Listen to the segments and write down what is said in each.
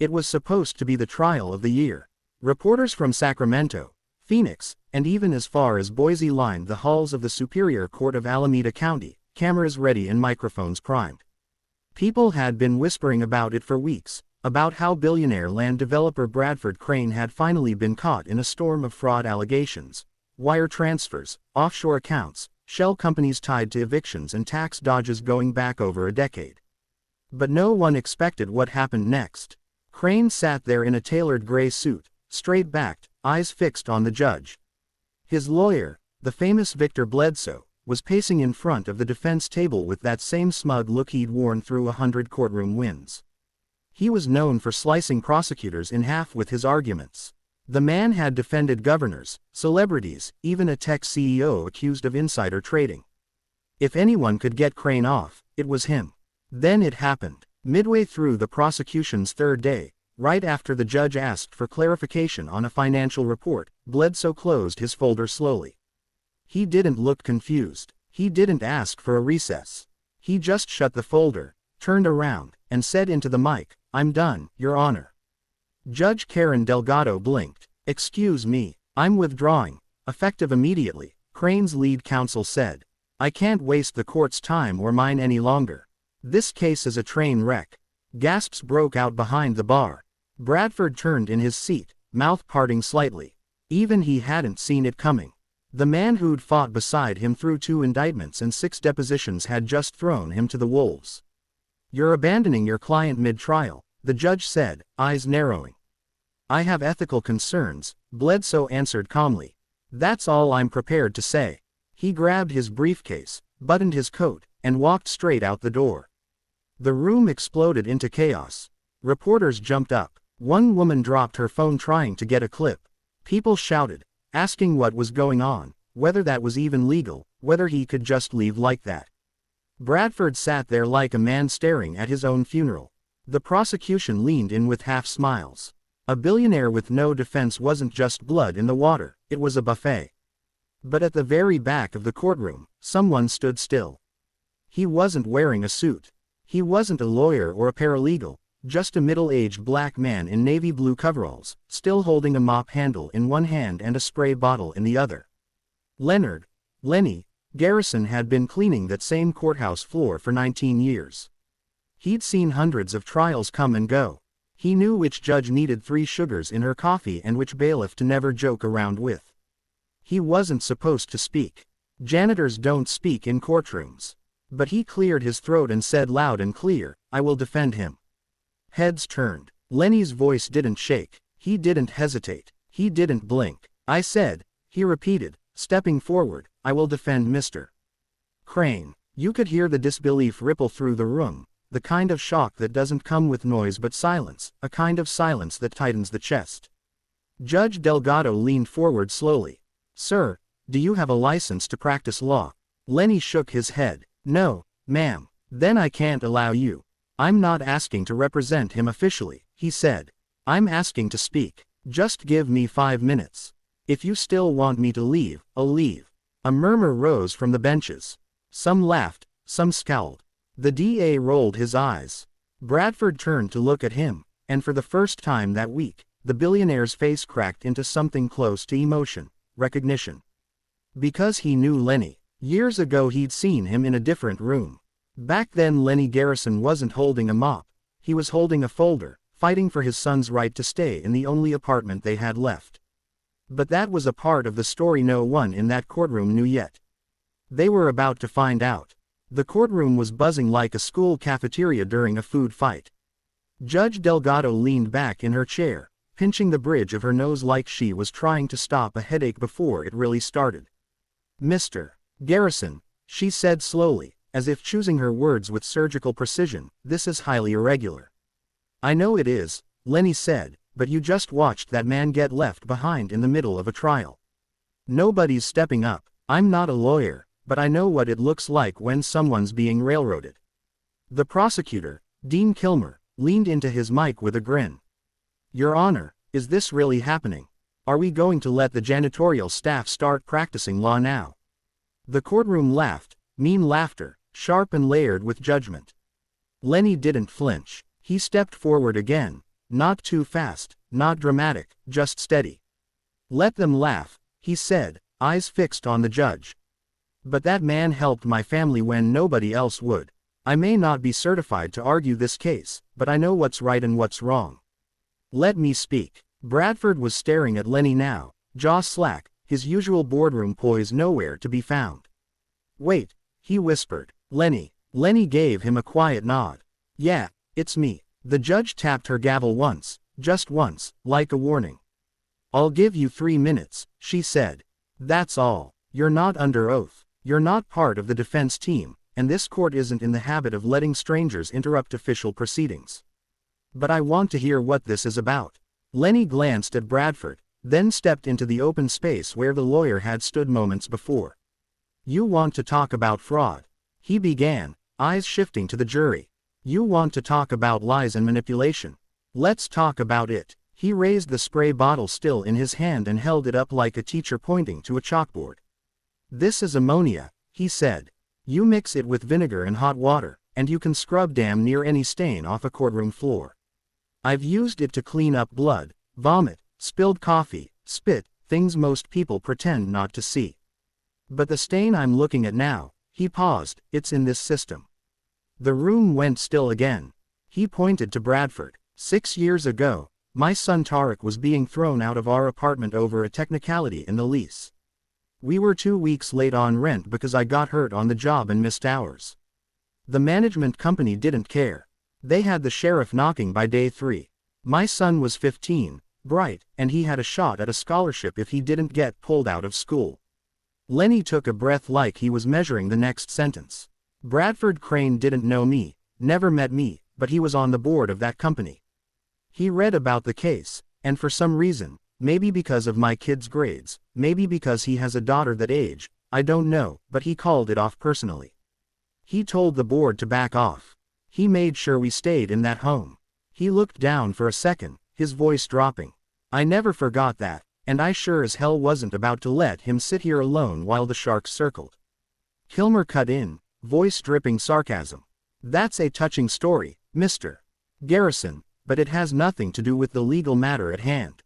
It was supposed to be the trial of the year. Reporters from Sacramento, Phoenix, and even as far as Boise lined the halls of the Superior Court of Alameda County, cameras ready and microphones primed. People had been whispering about it for weeks, about how billionaire land developer Bradford Crane had finally been caught in a storm of fraud allegations, wire transfers, offshore accounts, shell companies tied to evictions and tax dodges going back over a decade. But no one expected what happened next. Crane sat there in a tailored gray suit, straight-backed, eyes fixed on the judge. His lawyer, the famous Victor Bledsoe, was pacing in front of the defense table with that same smug look he'd worn through 100 courtroom wins. He was known for slicing prosecutors in half with his arguments. The man had defended governors, celebrities, even a tech CEO accused of insider trading. If anyone could get Crane off, it was him. Then it happened. Midway through the prosecution's third day, right after the judge asked for clarification on a financial report, Bledsoe closed his folder slowly. He didn't look confused. He didn't ask for a recess. He just shut the folder, turned around, and said into the mic, "I'm done, Your Honor." Judge Karen Delgado blinked. "Excuse me, I'm withdrawing." Effective immediately, Crane's lead counsel said, "I can't waste the court's time or mine any longer. This case is a train wreck." Gasps broke out behind the bar. Bradford turned in his seat, mouth parting slightly. Even he hadn't seen it coming. The man who'd fought beside him through 2 indictments and 6 depositions had just thrown him to the wolves. "You're abandoning your client mid-trial," the judge said, eyes narrowing. "I have ethical concerns," Bledsoe answered calmly. "That's all I'm prepared to say." He grabbed his briefcase, buttoned his coat, and walked straight out the door. The room exploded into chaos. Reporters jumped up. One woman dropped her phone trying to get a clip. People shouted, asking what was going on, whether that was even legal, whether he could just leave like that. Bradford sat there like a man staring at his own funeral. The prosecution leaned in with half smiles. A billionaire with no defense wasn't just blood in the water, it was a buffet. But at the very back of the courtroom, someone stood still. He wasn't wearing a suit. He wasn't a lawyer or a paralegal, just a middle-aged black man in navy blue coveralls, still holding a mop handle in one hand and a spray bottle in the other. Lenny Garrison had been cleaning that same courthouse floor for 19 years. He'd seen hundreds of trials come and go. He knew which judge needed 3 sugars in her coffee and which bailiff to never joke around with. He wasn't supposed to speak. Janitors don't speak in courtrooms. But he cleared his throat and said loud and clear, "I will defend him." Heads turned. Lenny's voice didn't shake. He didn't hesitate. He didn't blink. "I said," he repeated, stepping forward, "I will defend Mr. Crane." You could hear the disbelief ripple through the room, the kind of shock that doesn't come with noise but silence, a kind of silence that tightens the chest. Judge Delgado leaned forward slowly. "Sir, do you have a license to practice law?" Lenny shook his head. "No, ma'am." "Then I can't allow you." "I'm not asking to represent him officially," he said. "I'm asking to speak. Just give me 5 minutes. If you still want me to leave, I'll leave." A murmur rose from the benches. Some laughed, some scowled. The DA rolled his eyes. Bradford turned to look at him, and for the first time that week, the billionaire's face cracked into something close to emotion, recognition. Because he knew Lenny. Years ago he'd seen him in a different room. Back then Lenny Garrison wasn't holding a mop. He was holding a folder, fighting for his son's right to stay in the only apartment they had left. But that was a part of the story no one in that courtroom knew yet. They were about to find out. The courtroom was buzzing like a school cafeteria during a food fight. Judge Delgado leaned back in her chair, pinching the bridge of her nose like she was trying to stop a headache before it really started. "Mr. Garrison," she said slowly, as if choosing her words with surgical precision, "this is highly irregular." "I know it is," Lenny said, "but you just watched that man get left behind in the middle of a trial. Nobody's stepping up. I'm not a lawyer, but I know what it looks like when someone's being railroaded." The prosecutor, Dean Kilmer, leaned into his mic with a grin. "Your Honor, is this really happening? Are we going to let the janitorial staff start practicing law now?" The courtroom laughed, mean laughter, sharp and layered with judgment. Lenny didn't flinch. He stepped forward again, Not too fast, not dramatic, just steady. Let them laugh, he said, eyes fixed on the judge. But that man helped my family when nobody else would. I may not be certified to argue this case, but I know what's right and what's wrong. Let me speak. Bradford was staring at Lenny now, jaw slack, his usual boardroom poise nowhere to be found. Wait, he whispered. Lenny. Lenny gave him a quiet nod. Yeah, it's me. The judge tapped her gavel once, just once, like a warning. I'll give you 3 minutes, she said. That's all. You're not under oath. You're not part of the defense team, and this court isn't in the habit of letting strangers interrupt official proceedings. But I want to hear what this is about. Lenny glanced at Bradford, then stepped into the open space where the lawyer had stood moments before. You want to talk about fraud? He began, eyes shifting to the jury. You want to talk about lies and manipulation? Let's talk about it. He raised the spray bottle still in his hand and held it up like a teacher pointing to a chalkboard. This is ammonia, he said. You mix it with vinegar and hot water, and you can scrub damn near any stain off a courtroom floor. I've used it to clean up blood, vomit, spilled coffee, spit, things most people pretend not to see. But the stain I'm looking at now, he paused, it's in this system. The room went still again. He pointed to Bradford. 6 years ago, my son Tarek was being thrown out of our apartment over a technicality in the lease. We were 2 weeks late on rent because I got hurt on the job and missed hours. The management company didn't care. They had the sheriff knocking by day 3. My son was 15, bright, and he had a shot at a scholarship if he didn't get pulled out of school. Lenny took a breath like he was measuring the next sentence. Bradford Crane didn't know me, never met me, but he was on the board of that company. He read about the case, and for some reason, maybe because of my kid's grades, maybe because he has a daughter that age, I don't know, but he called it off personally. He told the board to back off. He made sure we stayed in that home. He looked down for a second, his voice dropping. I never forgot that, and I sure as hell wasn't about to let him sit here alone while the sharks circled. Kilmer cut in, voice dripping sarcasm. That's a touching story, Mr. Garrison, but it has nothing to do with the legal matter at hand.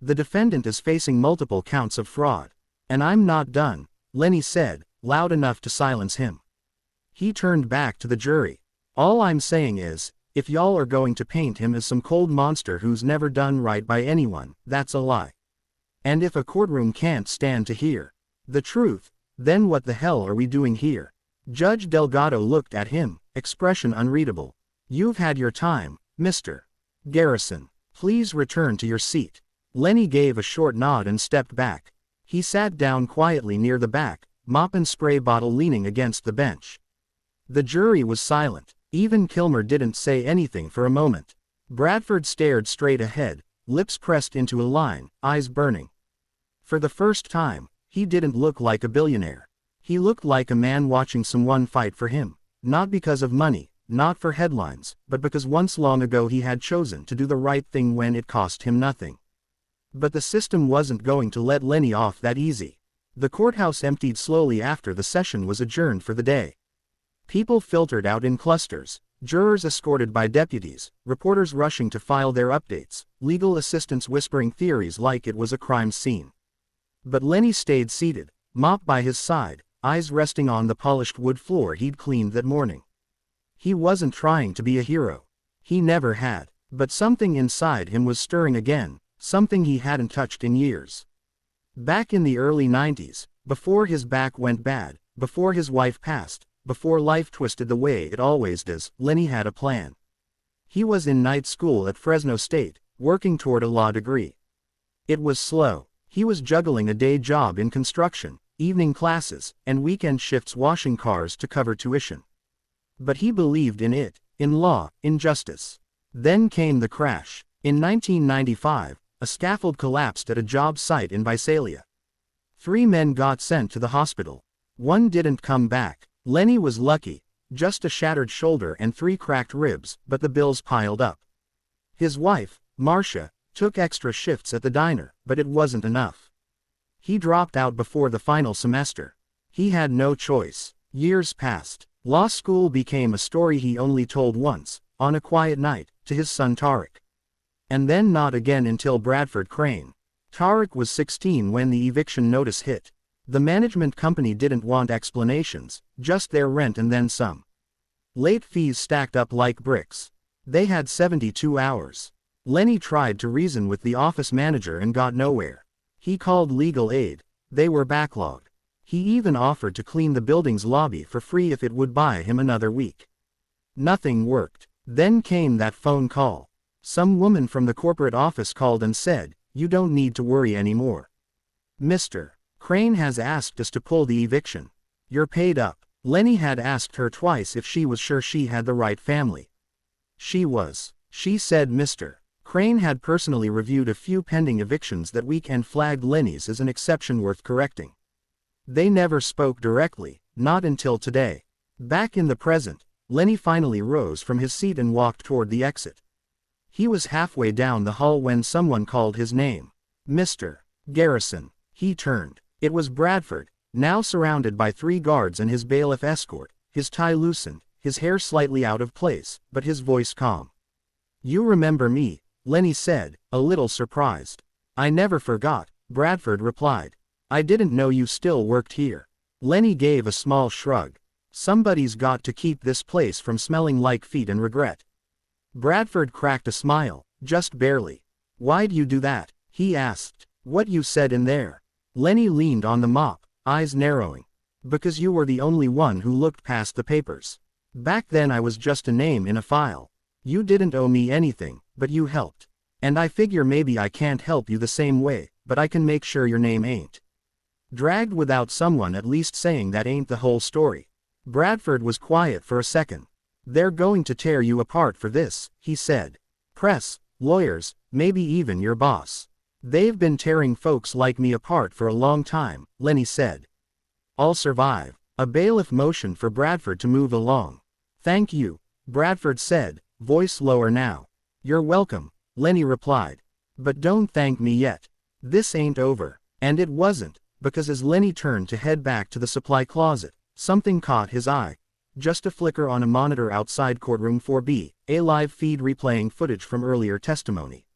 The defendant is facing multiple counts of fraud. And I'm not done, Lenny said, loud enough to silence him. He turned back to the jury. All I'm saying is, if y'all are going to paint him as some cold monster who's never done right by anyone, that's a lie. And if a courtroom can't stand to hear the truth, then what the hell are we doing here? Judge Delgado looked at him, expression unreadable. You've had your time, Mr. Garrison. Please return to your seat. Lenny gave a short nod and stepped back. He sat down quietly near the back, mop and spray bottle leaning against the bench. The jury was silent. Even Kilmer didn't say anything for a moment. Bradford stared straight ahead, lips pressed into a line, eyes burning. For the first time, he didn't look like a billionaire. He looked like a man watching someone fight for him, not because of money, not for headlines, but because once long ago he had chosen to do the right thing when it cost him nothing. But the system wasn't going to let Lenny off that easy. The courthouse emptied slowly after the session was adjourned for the day. People filtered out in clusters, jurors escorted by deputies, reporters rushing to file their updates, legal assistants whispering theories like it was a crime scene. But Lenny stayed seated, mop by his side, eyes resting on the polished wood floor he'd cleaned that morning. He wasn't trying to be a hero. He never had. But something inside him was stirring again, something he hadn't touched in years. Back in the early 90s, before his back went bad, before his wife passed, before life twisted the way it always does, Lenny had a plan. He was in night school at Fresno State, working toward a law degree. It was slow. He was juggling a day job in construction, evening classes, and weekend shifts washing cars to cover tuition. But he believed in it, in law, in justice. Then came the crash. In 1995, a scaffold collapsed at a job site in Visalia. 3 men got sent to the hospital. 1 didn't come back. Lenny was lucky, just a shattered shoulder and 3 cracked ribs, but the bills piled up. His wife, Marcia, took extra shifts at the diner, but it wasn't enough. He dropped out before the final semester. He had no choice. Years passed. Law school became a story he only told once, on a quiet night, to his son Tarek. And then not again until Bradford Crane. Tarek was 16 when the eviction notice hit. The management company didn't want explanations, just their rent and then some. Late fees stacked up like bricks. They had 72 hours. Lenny tried to reason with the office manager and got nowhere. He called legal aid. They were backlogged. He even offered to clean the building's lobby for free if it would buy him another week. Nothing worked. Then came that phone call. Some woman from the corporate office called and said, "You don't need to worry anymore. Mr. Crane has asked us to pull the eviction. You're paid up." Lenny had asked her twice if she was sure she had the right family. She was. She said Mr. Crane had personally reviewed a few pending evictions that week and flagged Lenny's as an exception worth correcting. They never spoke directly, not until today. Back in the present, Lenny finally rose from his seat and walked toward the exit. He was halfway down the hall when someone called his name. "Mr. Garrison." He turned. It was Bradford, now surrounded by 3 guards and his bailiff escort, his tie loosened, his hair slightly out of place, but his voice calm. "You remember me," Lenny said, a little surprised. "I never forgot," Bradford replied. "I didn't know you still worked here." Lenny gave a small shrug. "Somebody's got to keep this place from smelling like feet and regret." Bradford cracked a smile, just barely. "Why'd you do that?" he asked. "What you said in there?" Lenny leaned on the mop, eyes narrowing. "Because you were the only one who looked past the papers. Back then I was just a name in a file. You didn't owe me anything, but you helped. And I figure maybe I can't help you the same way, but I can make sure your name ain't dragged without someone at least saying that ain't the whole story." Bradford was quiet for a second. "They're going to tear you apart for this," he said. "Press, lawyers, maybe even your boss. They've been tearing folks like me apart for a long time," Lenny said. "I'll survive." A bailiff motioned for Bradford to move along. "Thank you," Bradford said, voice lower now. "You're welcome," Lenny replied. "But don't thank me yet. This ain't over." And it wasn't, because as Lenny turned to head back to the supply closet, something caught his eye. Just a flicker on a monitor outside courtroom 4B, a live feed replaying footage from earlier testimony.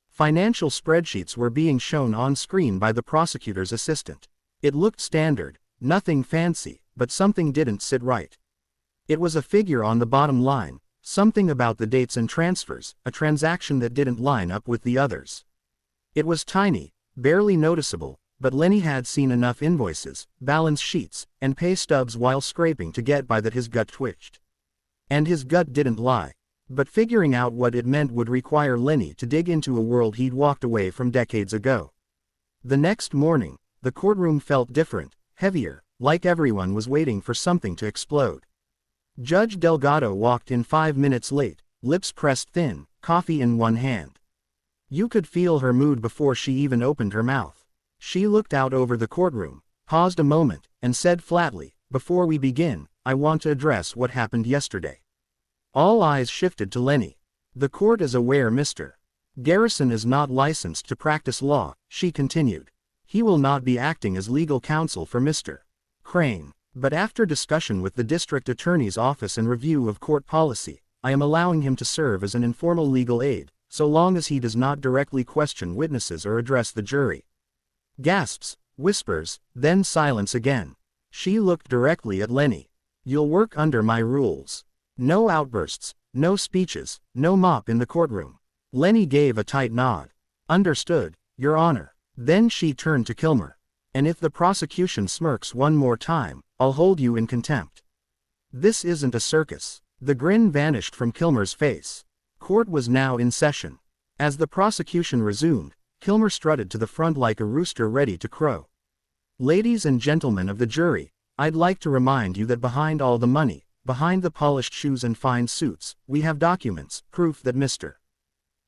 Financial spreadsheets were being shown on screen by the prosecutor's assistant. It looked standard, nothing fancy, but something didn't sit right. It was a figure on the bottom line, something about the dates and transfers, a transaction that didn't line up with the others. It was tiny, barely noticeable, but Lenny had seen enough invoices, balance sheets, and pay stubs while scraping to get by that his gut twitched. And his gut didn't lie. But figuring out what it meant would require Lenny to dig into a world he'd walked away from decades ago. The next morning, the courtroom felt different, heavier, like everyone was waiting for something to explode. Judge Delgado walked in 5 minutes late, lips pressed thin, coffee in one hand. You could feel her mood before she even opened her mouth. She looked out over the courtroom, paused a moment, and said flatly, "Before we begin, I want to address what happened yesterday." All eyes shifted to Lenny. "The court is aware Mr. Garrison is not licensed to practice law," she continued. "He will not be acting as legal counsel for Mr. Crane. But after discussion with the district attorney's office and review of court policy, I am allowing him to serve as an informal legal aid, so long as he does not directly question witnesses or address the jury." Gasps, whispers, then silence again. She looked directly at Lenny. "You'll work under my rules. No outbursts, no speeches, no mop in the courtroom." Lenny gave a tight nod. "Understood, Your Honor." Then she turned to Kilmer. "And if the prosecution smirks one more time, I'll hold you in contempt." This isn't a circus. The grin vanished from Kilmer's face. Court was now in session. As the prosecution resumed, Kilmer strutted to the front like a rooster ready to crow. "Ladies and gentlemen of the jury, I'd like to remind you that behind all the money, behind the polished shoes and fine suits, we have documents, proof that Mr.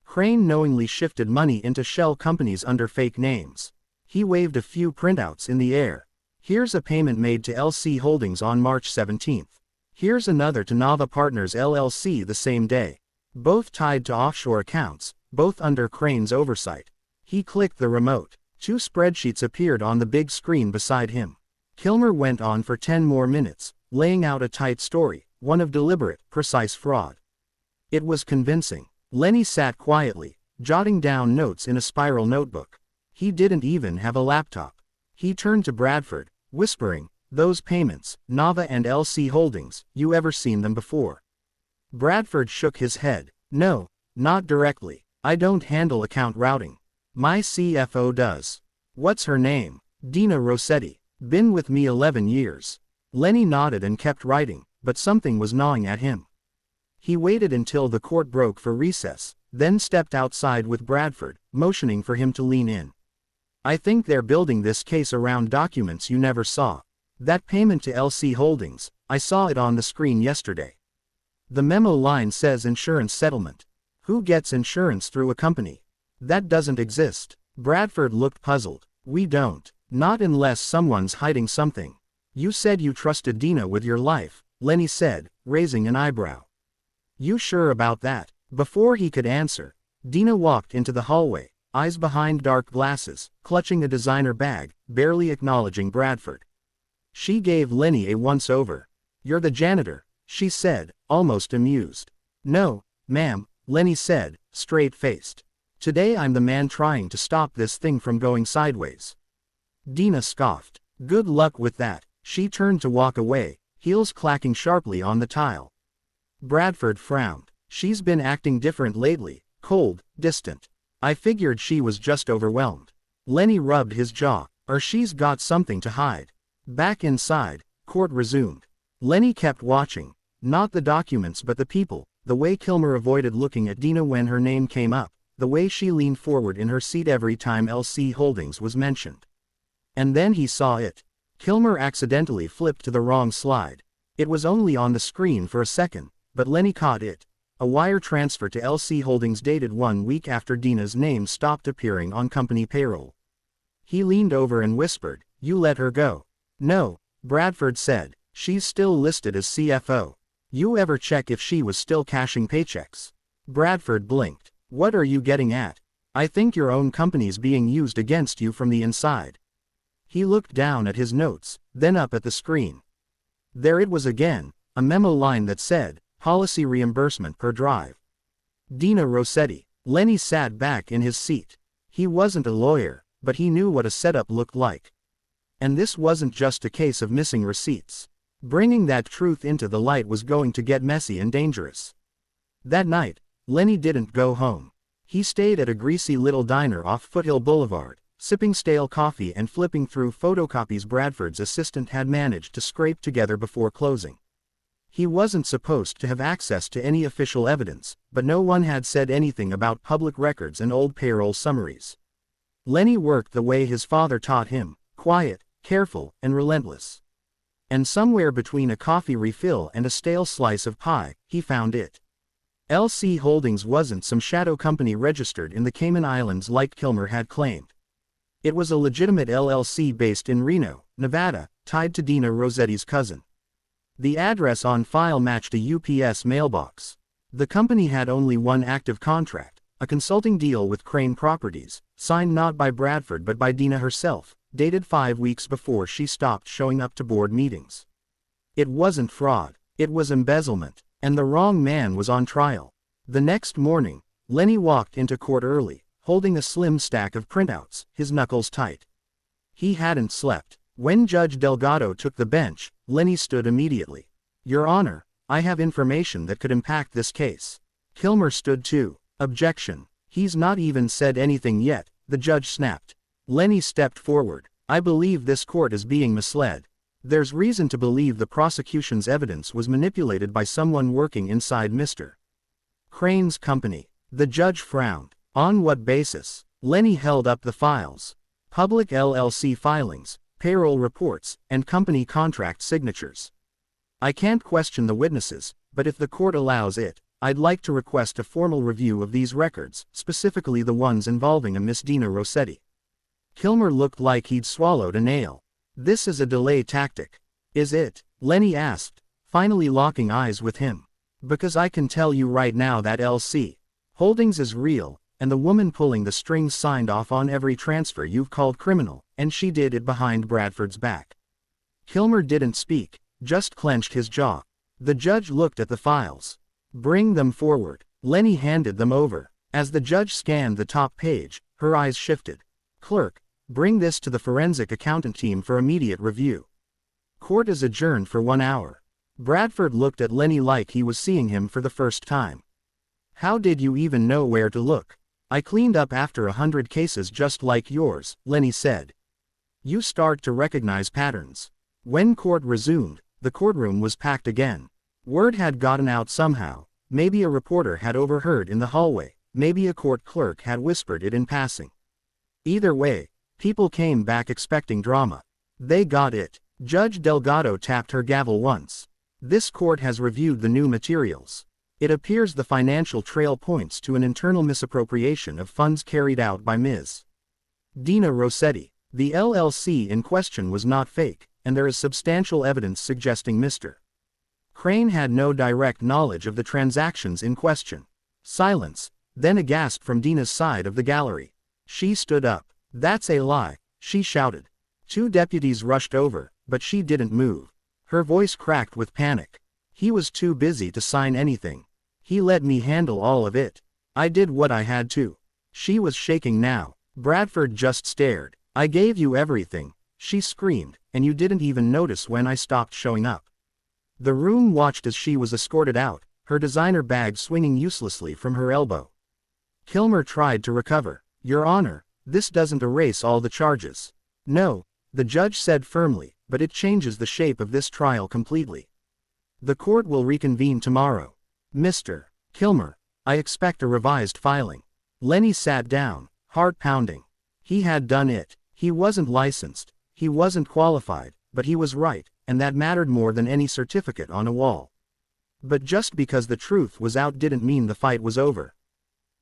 Crane knowingly shifted money into shell companies under fake names." He waved a few printouts in the air. "Here's a payment made to LC Holdings on March 17th. Here's another to Nava Partners LLC the same day. Both tied to offshore accounts, both under Crane's oversight." He clicked the remote. 2 spreadsheets appeared on the big screen beside him. Kilmer went on for 10 more minutes, laying out a tight story, one of deliberate, precise fraud. It was convincing. Lenny sat quietly, jotting down notes in a spiral notebook. He didn't even have a laptop. He turned to Bradford, whispering, "Those payments, Nava and LC Holdings, you ever seen them before?" Bradford shook his head. "No, not directly. I don't handle account routing. My CFO does." "What's her name?" "Dina Rossetti. Been with me 11 years. Lenny nodded and kept writing, but something was gnawing at him. He waited until the court broke for recess, then stepped outside with Bradford, motioning for him to lean in. "I think they're building this case around documents you never saw. That payment to LC Holdings, I saw it on the screen yesterday. The memo line says insurance settlement. Who gets insurance through a company? That doesn't exist." Bradford looked puzzled. "We don't. Not unless someone's hiding something." "You said you trusted Dina with your life," Lenny said, raising an eyebrow. "You sure about that?" Before he could answer, Dina walked into the hallway, eyes behind dark glasses, clutching a designer bag, barely acknowledging Bradford. She gave Lenny a once-over. "You're the janitor," she said, almost amused. "No, ma'am," Lenny said, straight-faced. "Today I'm the man trying to stop this thing from going sideways." Dina scoffed. "Good luck with that." She turned to walk away, heels clacking sharply on the tile. Bradford frowned. "She's been acting different lately, cold, distant. I figured she was just overwhelmed." Lenny rubbed his jaw. "Or she's got something to hide." Back inside, court resumed. Lenny kept watching. Not the documents but the people, the way Kilmer avoided looking at Dina when her name came up, the way she leaned forward in her seat every time LC Holdings was mentioned. And then he saw it. Kilmer accidentally flipped to the wrong slide. It was only on the screen for a second, but Lenny caught it. A wire transfer to LC Holdings dated 1 week after Dina's name stopped appearing on company payroll. He leaned over and whispered, "You let her go." "No," Bradford said. "She's still listed as CFO. You ever check if she was still cashing paychecks?" Bradford blinked. "What are you getting at?" "I think your own company's being used against you from the inside." He looked down at his notes, then up at the screen. There it was again, a memo line that said, "Policy reimbursement per drive. Dina Rossetti." Lenny sat back in his seat. He wasn't a lawyer, but he knew what a setup looked like. And this wasn't just a case of missing receipts. Bringing that truth into the light was going to get messy and dangerous. That night, Lenny didn't go home. He stayed at a greasy little diner off Foothill Boulevard, sipping stale coffee and flipping through photocopies Bradford's assistant had managed to scrape together before closing. He wasn't supposed to have access to any official evidence, but no one had said anything about public records and old payroll summaries. Lenny worked the way his father taught him, quiet, careful, and relentless. And somewhere between a coffee refill and a stale slice of pie, he found it. LC Holdings wasn't some shadow company registered in the Cayman Islands like Kilmer had claimed. It was a legitimate LLC based in Reno, Nevada, tied to Dina Rossetti's cousin. The address on file matched a UPS mailbox. The company had only one active contract, a consulting deal with Crane Properties, signed not by Bradford but by Dina herself, dated 5 weeks before she stopped showing up to board meetings. It wasn't fraud, it was embezzlement, and the wrong man was on trial. The next morning, Lenny walked into court early, holding a slim stack of printouts, his knuckles tight. He hadn't slept. When Judge Delgado took the bench, Lenny stood immediately. "Your Honor, I have information that could impact this case." Kilmer stood too. "Objection. He's not even said anything yet," the judge snapped. Lenny stepped forward. "I believe this court is being misled. There's reason to believe the prosecution's evidence was manipulated by someone working inside Mr. Crane's company." The judge frowned. "On what basis?" Lenny held up the files. "Public LLC filings, payroll reports, and company contract signatures. I can't question the witnesses, but if the court allows it, I'd like to request a formal review of these records, specifically the ones involving a Miss Dina Rossetti." Kilmer looked like he'd swallowed a nail. "This is a delay tactic." "Is it?" Lenny asked, finally locking eyes with him. "Because I can tell you right now that LC Holdings is real, and the woman pulling the strings signed off on every transfer you've called criminal, and she did it behind Bradford's back." Kilmer didn't speak, just clenched his jaw. The judge looked at the files. "Bring them forward." Lenny handed them over. As the judge scanned the top page, her eyes shifted. Clerk, bring this to the forensic accountant team for immediate review. Court is adjourned for 1 hour. Bradford looked at Lenny like he was seeing him for the first time. How did you even know where to look? I cleaned up after 100 cases just like yours, Lenny said. You start to recognize patterns. When court resumed, the courtroom was packed again. Word had gotten out somehow. Maybe a reporter had overheard in the hallway. Maybe a court clerk had whispered it in passing. Either way, people came back expecting drama. They got it. Judge Delgado tapped her gavel once. This court has reviewed the new materials. It appears the financial trail points to an internal misappropriation of funds carried out by Ms. Dina Rossetti. The LLC in question was not fake, and there is substantial evidence suggesting Mr. Crane had no direct knowledge of the transactions in question. Silence, then a gasp from Dina's side of the gallery. She stood up. That's a lie, she shouted. 2 deputies rushed over, but she didn't move. Her voice cracked with panic. He was too busy to sign anything. He let me handle all of it. I did what I had to. She was shaking now. Bradford just stared. I gave you everything, she screamed, and you didn't even notice when I stopped showing up. The room watched as she was escorted out, her designer bag swinging uselessly from her elbow. Kilmer tried to recover. Your Honor, this doesn't erase all the charges. No, the judge said firmly, but it changes the shape of this trial completely. The court will reconvene tomorrow. Mr. Kilmer, I expect a revised filing. Lenny sat down, heart pounding. He had done it. He wasn't licensed, he wasn't qualified, but he was right, and that mattered more than any certificate on a wall. But just because the truth was out didn't mean the fight was over.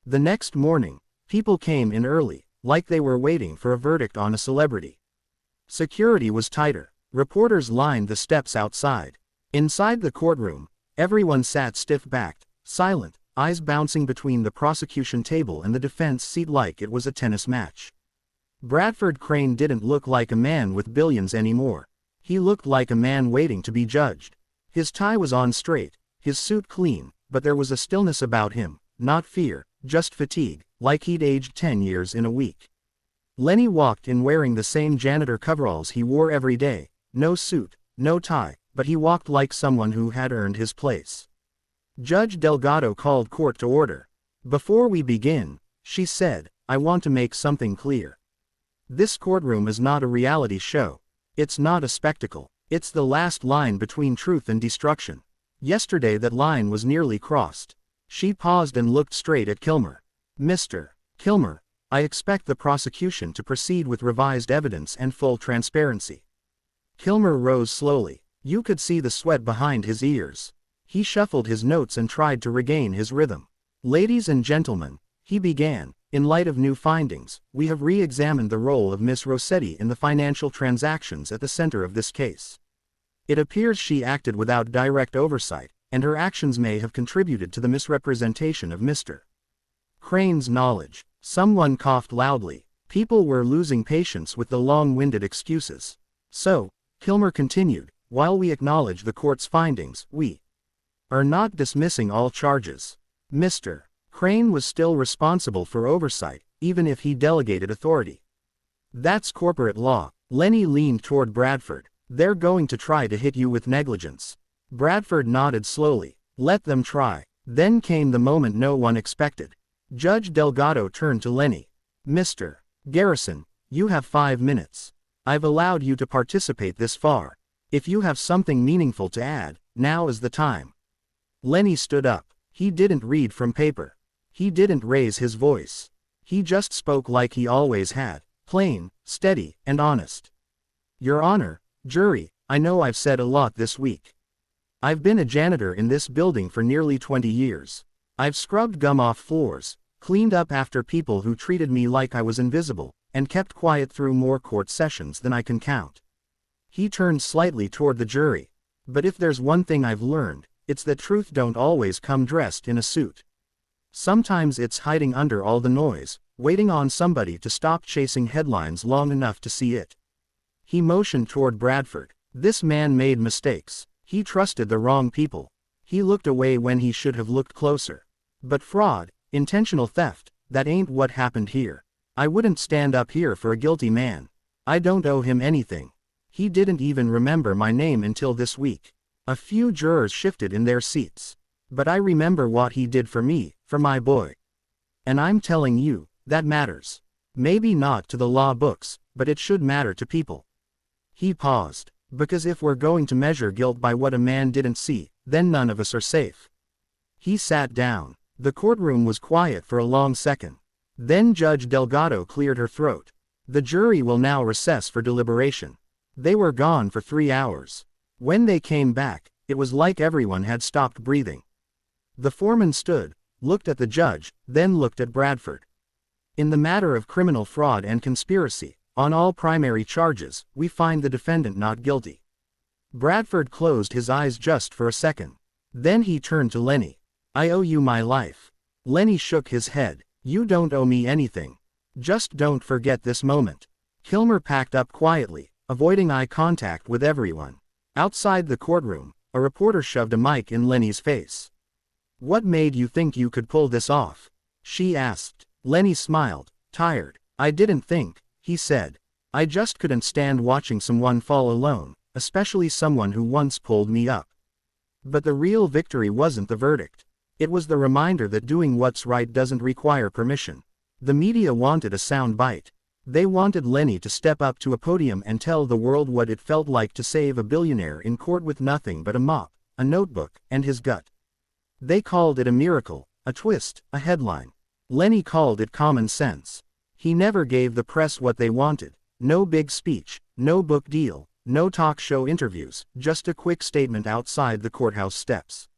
The next morning, people came in early, like they were waiting for a verdict on a celebrity. Security was tighter. Reporters lined the steps outside. Inside the courtroom, everyone sat stiff-backed, silent, eyes bouncing between the prosecution table and the defense seat like it was a tennis match. Bradford Crane didn't look like a man with billions anymore. He looked like a man waiting to be judged. His tie was on straight, his suit clean, but there was a stillness about him, not fear, just fatigue, like he'd aged 10 years in a week. Lenny walked in wearing the same janitor coveralls he wore every day, no suit, no tie, but he walked like someone who had earned his place. Judge Delgado called court to order. Before we begin, she said, I want to make something clear. This courtroom is not a reality show. It's not a spectacle. It's the last line between truth and destruction. Yesterday that line was nearly crossed. She paused and looked straight at Kilmer. Mr. Kilmer, I expect the prosecution to proceed with revised evidence and full transparency. Kilmer rose slowly. You could see the sweat behind his ears. He shuffled his notes and tried to regain his rhythm. Ladies and gentlemen, he began, in light of new findings, we have re-examined the role of Miss Rossetti in the financial transactions at the center of this case. It appears she acted without direct oversight, and her actions may have contributed to the misrepresentation of Mr. Crane's knowledge. Someone coughed loudly. People were losing patience with the long-winded excuses. So, Kilmer continued, while we acknowledge the court's findings, we are not dismissing all charges. Mr. Crane was still responsible for oversight, even if he delegated authority. That's corporate law. Lenny leaned toward Bradford. They're going to try to hit you with negligence. Bradford nodded slowly. Let them try. Then came the moment no one expected. Judge Delgado turned to Lenny. Mr. Garrison, you have 5 minutes. I've allowed you to participate this far. If you have something meaningful to add, now is the time. Lenny stood up. He didn't read from paper. He didn't raise his voice. He just spoke like he always had, plain, steady, and honest. Your Honor, jury, I know I've said a lot this week. I've been a janitor in this building for nearly 20 years. I've scrubbed gum off floors, cleaned up after people who treated me like I was invisible, and kept quiet through more court sessions than I can count. He turned slightly toward the jury. But if there's one thing I've learned, it's that truth don't always come dressed in a suit. Sometimes it's hiding under all the noise, waiting on somebody to stop chasing headlines long enough to see it. He motioned toward Bradford. This man made mistakes. He trusted the wrong people. He looked away when he should have looked closer. But fraud, Intentional theft, that ain't what happened here. I wouldn't stand up here for a guilty man. I don't owe him anything. He didn't even remember my name until this week. A few jurors shifted in their seats. But I remember what he did for me, for my boy. And I'm telling you, that matters. Maybe not to the law books, but it should matter to people. He paused. Because if we're going to measure guilt by what a man didn't see, then none of us are safe. He sat down. The courtroom was quiet for a long second. Then Judge Delgado cleared her throat. The jury will now recess for deliberation. They were gone for 3 hours. When they came back, it was like everyone had stopped breathing. The foreman stood, looked at the judge, then looked at Bradford. In the matter of criminal fraud and conspiracy, on all primary charges, we find the defendant not guilty. Bradford closed his eyes just for a second. Then he turned to Lenny. I owe you my life. Lenny shook his head. You don't owe me anything. Just don't forget this moment. Kilmer packed up quietly, avoiding eye contact with everyone. Outside the courtroom, a reporter shoved a mic in Lenny's face. What made you think you could pull this off? She asked. Lenny smiled, tired. I didn't think, he said. I just couldn't stand watching someone fall alone, especially someone who once pulled me up. But the real victory wasn't the verdict. It was the reminder that doing what's right doesn't require permission. The media wanted a sound bite. They wanted Lenny to step up to a podium and tell the world what it felt like to save a billionaire in court with nothing but a mop, a notebook, and his gut. They called it a miracle, a twist, a headline. Lenny called it common sense. He never gave the press what they wanted. No big speech, no book deal, no talk show interviews, just a quick statement outside the courthouse steps.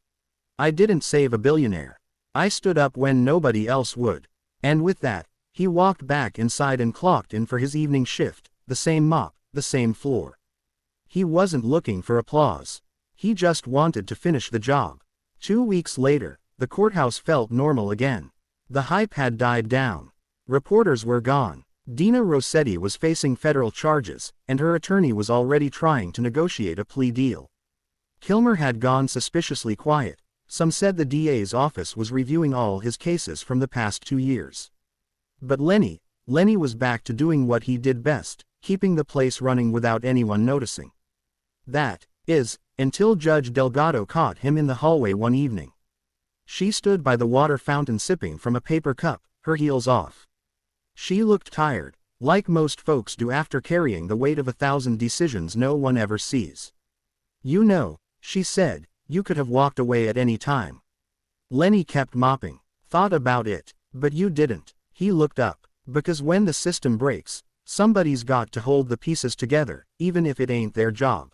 I didn't save a billionaire. I stood up when nobody else would. And with that, he walked back inside and clocked in for his evening shift, the same mop, the same floor. He wasn't looking for applause. He just wanted to finish the job. 2 weeks later, the courthouse felt normal again. The hype had died down. Reporters were gone. Dina Rossetti was facing federal charges, and her attorney was already trying to negotiate a plea deal. Kilmer had gone suspiciously quiet. Some said the DA's office was reviewing all his cases from the past 2 years. But Lenny was back to doing what he did best, keeping the place running without anyone noticing. That is, until Judge Delgado caught him in the hallway one evening. She stood by the water fountain sipping from a paper cup, her heels off. She looked tired, like most folks do after carrying the weight of 1,000 decisions no one ever sees. You know, she said, you could have walked away at any time. Lenny kept mopping. Thought about it, but you didn't. He looked up. Because when the system breaks, somebody's got to hold the pieces together, even if it ain't their job.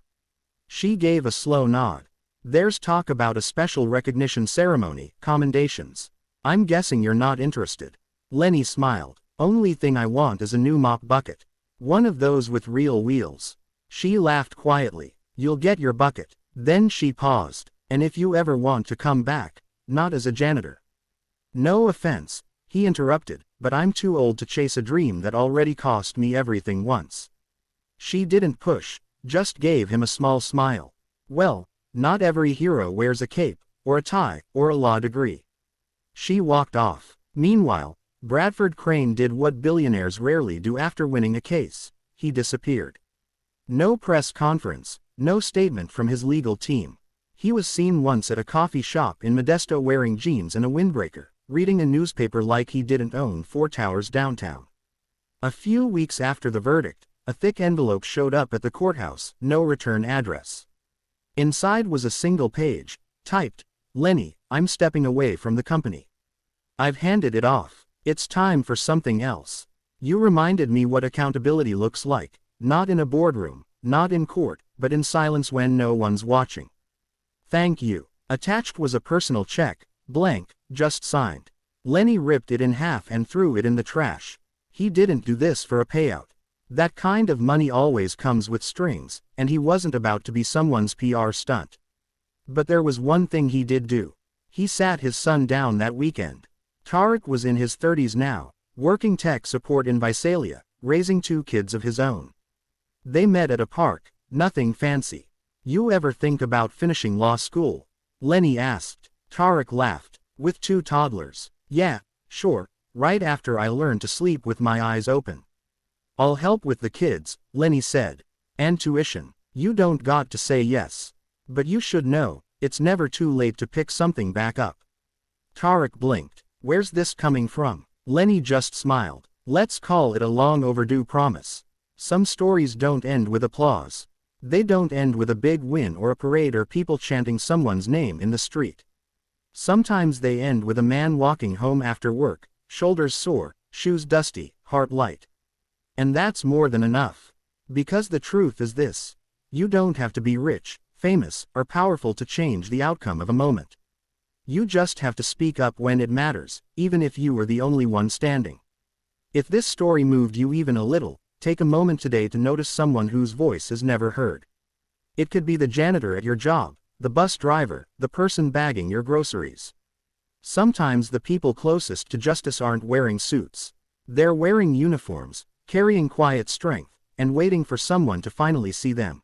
She gave a slow nod. There's talk about a special recognition ceremony, commendations. I'm guessing you're not interested. Lenny smiled. Only thing I want is a new mop bucket. One of those with real wheels. She laughed quietly. You'll get your bucket. Then she paused. And if you ever want to come back, not as a janitor. No offense, he interrupted, but I'm too old to chase a dream that already cost me everything once. She didn't push, just gave him a small smile. Well, not every hero wears a cape, or a tie, or a law degree. She walked off. Meanwhile, Bradford Crane did what billionaires rarely do after winning a case. He disappeared. No press conference, no statement from his legal team. He was seen once at a coffee shop in Modesto wearing jeans and a windbreaker, reading a newspaper like he didn't own 4 towers downtown. A few weeks after the verdict, a thick envelope showed up at the courthouse, no return address. Inside was a single page, typed, Lenny, I'm stepping away from the company. I've handed it off. It's time for something else. You reminded me what accountability looks like, not in a boardroom, not in court, but in silence when no one's watching. Thank you. Attached was a personal check, blank, just signed. Lenny ripped it in half and threw it in the trash. He didn't do this for a payout. That kind of money always comes with strings, and he wasn't about to be someone's PR stunt. But there was one thing he did do. He sat his son down that weekend. Tariq was in his 30s now, working tech support in Visalia, raising 2 kids of his own. They met at a park, nothing fancy. You ever think about finishing law school? Lenny asked. Tariq laughed. With 2 toddlers. Yeah, Sure, right after I learned to sleep with my eyes open. I'll help with the kids, Lenny said. And tuition. You don't got to say yes. But you should know, it's never too late to pick something back up. Tarek blinked. Where's this coming from? Lenny just smiled. Let's call it a long overdue promise. Some stories don't end with applause. They don't end with a big win or a parade or people chanting someone's name in the street. Sometimes they end with a man walking home after work, shoulders sore, shoes dusty, heart light. And that's more than enough. Because the truth is this. You don't have to be rich, famous, or powerful to change the outcome of a moment. You just have to speak up when it matters, even if you are the only one standing. If this story moved you even a little, take a moment today to notice someone whose voice is never heard. It could be the janitor at your job, the bus driver, the person bagging your groceries. Sometimes the people closest to justice aren't wearing suits. They're wearing uniforms, carrying quiet strength, and waiting for someone to finally see them.